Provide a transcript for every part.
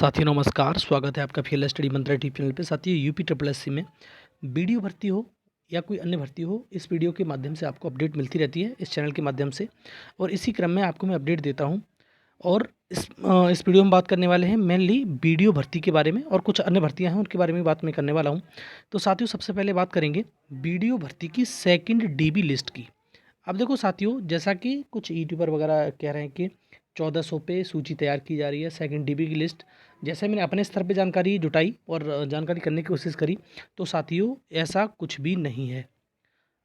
साथियों नमस्कार, स्वागत है आपका फील्ड स्टडी मंत्रा यूट्यूब चैनल पे। साथियों यूपी ट्रिपल एससी में वीडियो भर्ती हो या कोई अन्य भर्ती हो, इस वीडियो के माध्यम से आपको अपडेट मिलती रहती है इस चैनल के माध्यम से। और इसी क्रम में आपको मैं अपडेट देता हूं। और इस वीडियो में बात करने वाले हैं मेनली वीडियो भर्ती के बारे में, और कुछ अन्य भर्तियां हैं उनके बारे में बात मैं करने वाला हूँ। तो साथियों सबसे पहले बात करेंगे वीडियो भर्ती की सेकेंड डीबी लिस्ट की। अब देखो साथियों, जैसा कि कुछ यूट्यूबर वगैरह कह रहे हैं कि 1400 पे सूची तैयार की जा रही है सेकंड डीबी की लिस्ट। जैसे मैंने अपने स्तर पे जानकारी जुटाई और जानकारी करने की कोशिश करी, तो साथियों ऐसा कुछ भी नहीं है।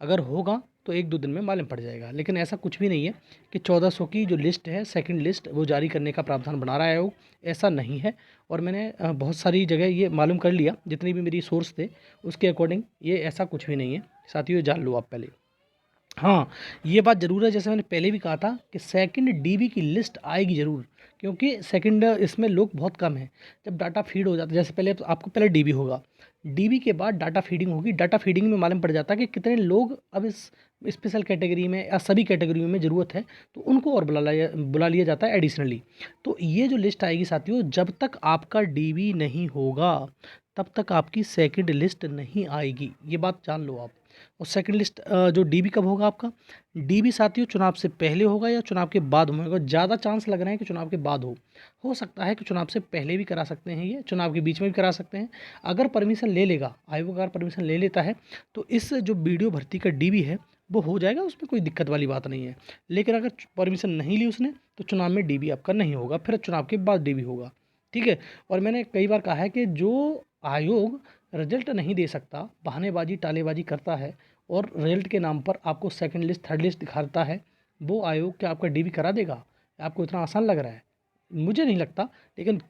अगर होगा तो एक दो दिन में मालूम पड़ जाएगा, लेकिन ऐसा कुछ भी नहीं है कि 1400 की जो लिस्ट है सेकंड लिस्ट वो जारी करने का प्रावधान बना रहा है वो। ऐसा नहीं है। और मैंने बहुत सारी जगह ये मालूम कर लिया, जितनी भी मेरी सोर्स थे उसके अकॉर्डिंग ये ऐसा कुछ भी नहीं है। साथियों जान लो आप पहले। हाँ, ये बात ज़रूर है, जैसे मैंने पहले भी कहा था कि सेकंड डीबी की लिस्ट आएगी ज़रूर, क्योंकि सेकंड इसमें लोग बहुत कम हैं। जब डाटा फीड हो जाता है, जैसे पहले आपको पहले डीबी होगा, डीबी के बाद डाटा फीडिंग होगी। डाटा फीडिंग में मालूम पड़ जाता है कि कितने लोग अब इस स्पेशल कैटेगरी में या सभी कैटेगरियों में ज़रूरत है, तो उनको और बुला लिया जाता है एडिशनली। तो ये जो लिस्ट आएगी साथियों, जब तक आपका डीबी नहीं होगा तब तक आपकी सेकंड लिस्ट नहीं आएगी। ये बात जान लो आप। और सेकंड लिस्ट जो डीबी कब होगा आपका? डीबी साथियों चुनाव से पहले होगा या चुनाव के बाद होगा। ज़्यादा चांस लग रहे हैं कि चुनाव के बाद हो सकता है कि चुनाव से पहले भी करा सकते हैं, ये चुनाव के बीच में भी करा सकते हैं। अगर परमिशन ले लेगा आयोग, अगर परमिशन ले लेता है तो इस जो वीडियो भर्ती का डीबी है वो हो जाएगा, उसमें कोई दिक्कत वाली बात नहीं है। लेकिन अगर परमिशन नहीं ली उसने तो चुनाव में डीबी आपका नहीं होगा, फिर चुनाव के बाद डीबी होगा। ठीक है। और मैंने कई बार कहा है कि जो आयोग रिजल्ट नहीं दे सकता, बहानेबाजी टालेबाजी करता है और रिजल्ट के नाम पर आपको सेकंड लिस्ट थर्ड लिस्ट दिखाता है, वो आयोग क्या आपका डीबी करा देगा? आपको इतना आसान लग रहा है? मुझे नहीं लगता। लेकिन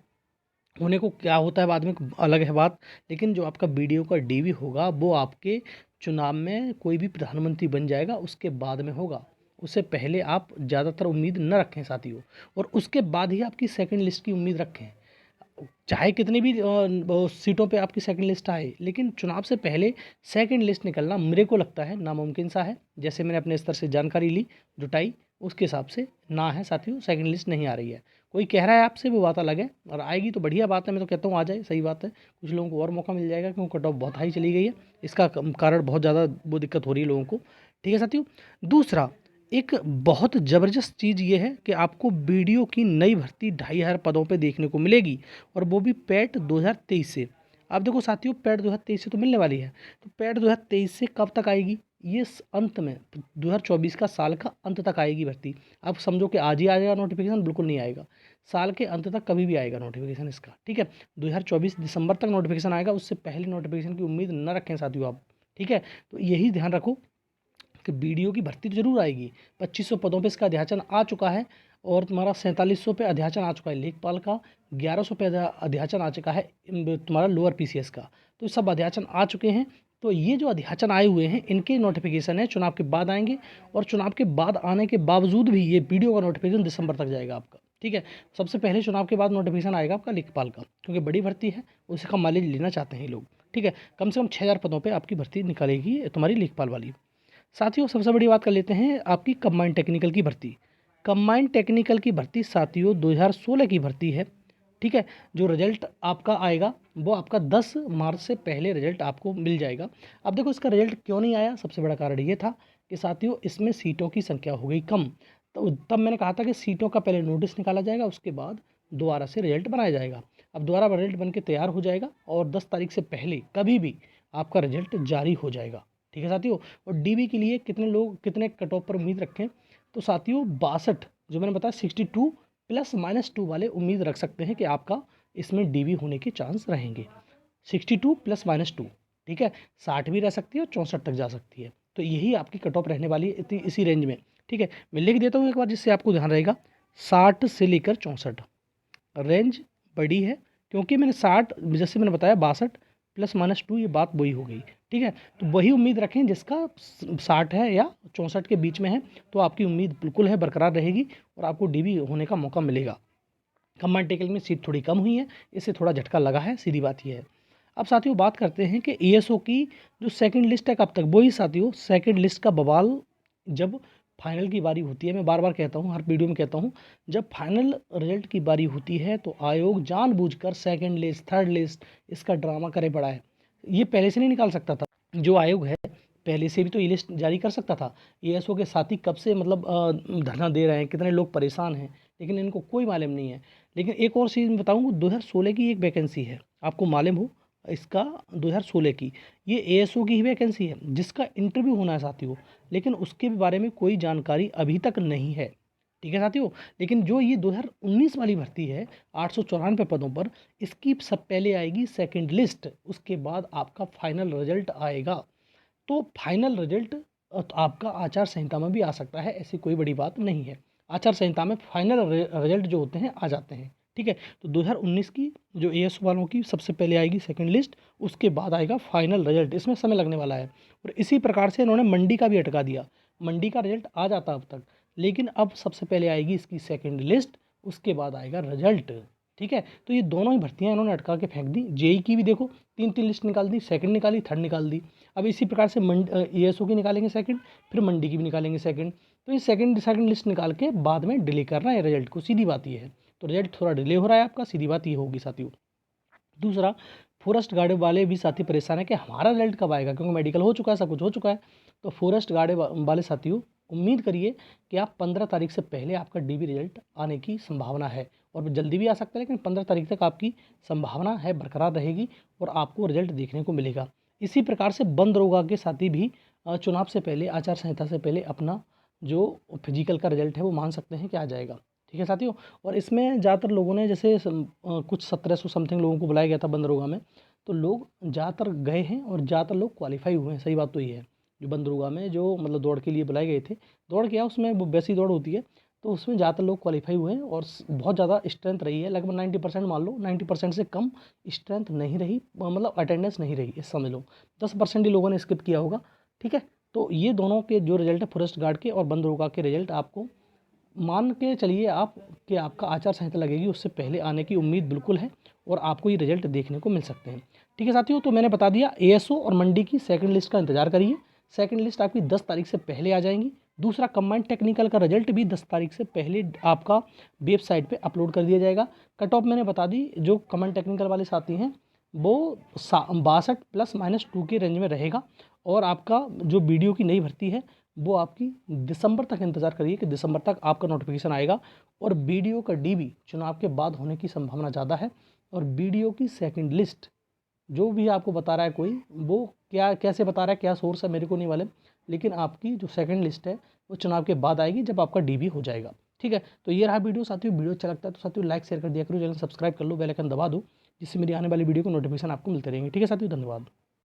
होने को क्या होता है बाद में अलग है बात। लेकिन जो आपका वीडियो का डीबी होगा वो आपके चुनाव में कोई भी प्रधानमंत्री बन जाएगा उसके बाद में होगा। उससे पहले आप ज़्यादातर उम्मीद न रखें साथियों, और उसके बाद ही आपकी सेकंड लिस्ट की उम्मीद रखें। चाहे कितनी भी सीटों पे आपकी सेकंड लिस्ट आए, लेकिन चुनाव से पहले सेकंड लिस्ट निकलना मेरे को लगता है नामुमकिन सा है। जैसे मैंने अपने स्तर से जानकारी ली जुटाई, उसके हिसाब से ना है साथियों, सेकंड लिस्ट नहीं आ रही है। कोई कह रहा है आपसे वो बात अलग है, और आएगी तो बढ़िया बात है। मैं तो कहता हूँ आ जाए, सही बात है। कुछ लोगों को और मौका मिल जाएगा क्योंकि कट ऑफ बहुत हाई चली गई है। इसका कारण बहुत ज़्यादा वो दिक्कत हो रही है लोगों को। ठीक है साथियों। दूसरा, एक बहुत ज़बरदस्त चीज़ ये है कि आपको वीडियो की नई भर्ती 2500 पदों पे देखने को मिलेगी, और वो भी पैट 2023 से। अब देखो साथियों, पैट 2023 से तो मिलने वाली है, तो पैट 2023 से कब तक आएगी? ये अंत में 2024 का साल का अंत तक आएगी भर्ती। आप समझो कि आज ही आ जाएगा नोटिफिकेशन? बिल्कुल नहीं आएगा। साल के अंत तक कभी भी आएगा नोटिफिकेशन इसका। ठीक है। 2024 दिसंबर तक नोटिफिकेशन आएगा, उससे पहले नोटिफिकेशन की उम्मीद न रखें साथियों आप। ठीक है। तो यही ध्यान रखो कि वीडियो की भर्ती तो जरूर आएगी। 2500 पदों पे इसका अध्याचन आ चुका है, और तुम्हारा 4700 पे अध्याचन आ चुका है लेखपाल का। 1100 पे अध्याचन आ चुका है तुम्हारा लोअर पीसीएस का। तो सब अध्याचन आ चुके हैं। तो ये जो अध्याचन आए हुए हैं इनके नोटिफिकेशन है चुनाव के बाद आएंगे, और चुनाव के बाद आने के बावजूद भी ये वीडियो का नोटिफिकेशन दिसंबर तक जाएगा आपका। ठीक है। सबसे पहले चुनाव के बाद नोटिफिकेशन आएगा आपका लेखपाल का, क्योंकि बड़ी भर्ती है, उसी का माइलेज लेना चाहते हैं ये लोग। ठीक है। कम से कम 6000 पदों पर आपकी भर्ती निकालेगी तुम्हारी लेखपाल वाली। साथियों सबसे बड़ी बात कर लेते हैं आपकी कंबाइंड टेक्निकल की भर्ती। कंबाइंड टेक्निकल की भर्ती साथियों 2016 की भर्ती है। ठीक है। जो रिजल्ट आपका आएगा वो आपका 10 मार्च से पहले रिजल्ट आपको मिल जाएगा। अब देखो इसका रिजल्ट क्यों नहीं आया, सबसे बड़ा कारण ये था कि साथियों इसमें सीटों की संख्या हो गई कम। तो तब मैंने कहा था कि सीटों का पहले नोटिस निकाला जाएगा, उसके बाद दोबारा से रिजल्ट बनाया जाएगा। अब दोबारा रिजल्ट बन के तैयार हो जाएगा, और 10 तारीख से पहले कभी भी आपका रिजल्ट जारी हो जाएगा। ठीक है साथियों। और डीबी के लिए कितने लोग कितने कट ऑफ पर उम्मीद रखें? तो साथियों 62, जो मैंने बताया 62 +-2 वाले उम्मीद रख सकते हैं कि आपका इसमें डीबी होने के चांस रहेंगे। 62 +-2। ठीक है। 60 भी रह सकती है और 64 तक जा सकती है। तो यही आपकी कट ऑफ रहने वाली है इसी रेंज में। ठीक है। मैं लिख देता हूँ एक बार जिससे आपको ध्यान रहेगा। 60 से लेकर 64 रेंज बड़ी है, क्योंकि मैंने 60 जैसे मैंने बताया 62 +-2, ये बात वही हो गई। ठीक है। तो वही उम्मीद रखें जिसका 60 है या 64 के बीच में है, तो आपकी उम्मीद बिल्कुल है बरकरार रहेगी, और आपको डीबी होने का मौका मिलेगा। कंबाइंड टेक्निकल में सीट थोड़ी कम हुई है, इससे थोड़ा झटका लगा है, सीधी बात ये है। अब साथियों बात करते हैं कि ईएसओ की जो सेकंड लिस्ट है कब तक। वही साथियों सेकंड लिस्ट का बवाल जब फाइनल की बारी होती है, मैं बार बार कहता हूँ, हर वीडियो में कहता हूँ, जब फाइनल रिजल्ट की बारी होती है तो आयोग जानबूझकर सेकंड लिस्ट, थर्ड लिस्ट इसका ड्रामा करे पड़ा है। ये पहले से नहीं निकाल सकता था, जो आयोग है पहले से भी तो ये लिस्ट जारी कर सकता था। एएसओ के साथी कब से मतलब धरना दे रहे हैं, कितने लोग परेशान हैं, लेकिन इनको कोई मालूम नहीं है। लेकिन एक और चीज़ बताऊँ, 2016 की एक वैकेंसी है, आपको मालूम हो इसका, 2016 की ये एएसओ की ही वैकेंसी है जिसका इंटरव्यू होना है साथियों, लेकिन उसके बारे में कोई जानकारी अभी तक नहीं है। ठीक है साथियों, लेकिन जो ये 2019 वाली भर्ती है 894 पदों पर, इसकी सब पहले आएगी सेकंड लिस्ट, उसके बाद आपका फाइनल रिजल्ट आएगा। तो फाइनल रिजल्ट आपका आचार संहिता में भी आ सकता है, ऐसी कोई बड़ी बात नहीं है। आचार संहिता में फाइनल रिजल्ट जो होते हैं आ जाते हैं। ठीक है, तो 2019 की जो एएस वालों की सबसे पहले आएगी सेकंड लिस्ट, उसके बाद आएगा फाइनल रिजल्ट, इसमें समय लगने वाला है। और इसी प्रकार से इन्होंने मंडी का भी अटका दिया, मंडी का रिजल्ट आ जाता अब तक, लेकिन अब सबसे पहले आएगी इसकी सेकंड लिस्ट, उसके बाद आएगा रिजल्ट। ठीक है, तो ये दोनों ही भर्तियाँ इन्होंने अटका के फेंक दी। जेई की भी देखो 3-3 लिस्ट निकाल दी, सेकंड निकाली, थर्ड निकाल दी। अब इसी प्रकार से एएसओ की निकालेंगे सेकंड, फिर मंडी की भी निकालेंगे सेकंड। तो ये सेकंड लिस्ट निकाल के बाद में डिले करना है रिजल्ट को, सीधी बात ये है। तो रिजल्ट थोड़ा डिले हो रहा है आपका, सीधी बात ये होगी साथियों। दूसरा, फॉरेस्ट गार्ड वाले भी साथी परेशान है कि हमारा रिजल्ट कब आएगा, क्योंकि मेडिकल हो चुका है, सब कुछ हो चुका है। तो फॉरेस्ट गार्ड वाले साथियों, उम्मीद करिए कि आप 15 तारीख से पहले आपका डीबी रिजल्ट आने की संभावना है, और जल्दी भी आ सकता है, लेकिन 15 तारीख तक आपकी संभावना है, बरकरार रहेगी और आपको रिजल्ट देखने को मिलेगा। इसी प्रकार से वन दरोगा के साथी भी चुनाव से पहले, आचार संहिता से पहले अपना जो फिजिकल का रिजल्ट है वो मान सकते हैं कि आ जाएगा। ठीक है साथियों, और इसमें ज़्यादातर लोगों ने जैसे कुछ 1700 समथिंग लोगों को बुलाया गया था वन दरोगा में, तो लोग ज़्यादातर गए हैं और ज़्यादातर लोग क्वालिफाई हुए हैं। सही बात तो ये है, जो वन दरोगा में जो मतलब दौड़ के लिए बुलाए गए थे, दौड़ क्या उसमें वो वैसी दौड़ होती है, तो उसमें ज़्यादातर लोग क्वालिफाई हुए हैं और बहुत ज़्यादा स्ट्रेंथ रही है, लगभग 90% मान लो, 90% से कम स्ट्रेंथ नहीं रही, मतलब अटेंडेंस नहीं रही, इस समझ लो 10% ही लोगों ने स्किप किया होगा। ठीक है, तो ये दोनों के जो रिजल्ट है फॉरेस्ट गार्ड के और वन दरोगा के रिजल्ट आपको मान के चलिए आप कि आपका आचार संहिता लगेगी उससे पहले आने की उम्मीद बिल्कुल है, और आपको ये रिजल्ट देखने को मिल सकते हैं। ठीक है साथियों, तो मैंने बता दिया एएसओ और मंडी की सेकंड लिस्ट का इंतजार करिए, सेकंड लिस्ट आपकी 10 तारीख से पहले आ जाएंगी। दूसरा, कंबाइंड टेक्निकल का रिजल्ट भी 10 तारीख से पहले आपका वेबसाइट पे अपलोड कर दिया जाएगा। कट ऑफ मैंने बता दी, जो कंबाइंड टेक्निकल वाले साथी हैं वो 62 ±2 के रेंज में रहेगा, और आपका जो वीडियो की नई भर्ती है वो आपकी दिसंबर तक इंतज़ार करिए कि दिसंबर तक आपका नोटिफिकेशन आएगा। और वीडियो का डीबी चुनाव के बाद होने की संभावना ज़्यादा है। और वीडियो की सेकंड लिस्ट जो भी आपको बता रहा है कोई, वो क्या कैसे बता रहा है, क्या सोर्स है, मेरे को नहीं मालूम, लेकिन आपकी जो सेकंड लिस्ट है वो चुनाव के बाद आएगी जब आपका डीबी हो जाएगा। ठीक है, तो ये रहा वीडियो साथियों। वीडियो अच्छा लगता है तो साथियों लाइक शेयर कर दिया करो, चैनल सब्सक्राइब कर लो, बेल आइकन दबा दो, जिससे मेरी आने वाली वीडियो को नोटिफिकेशन आपको मिलते रहेंगे। ठीक है साथियों, धन्यवाद।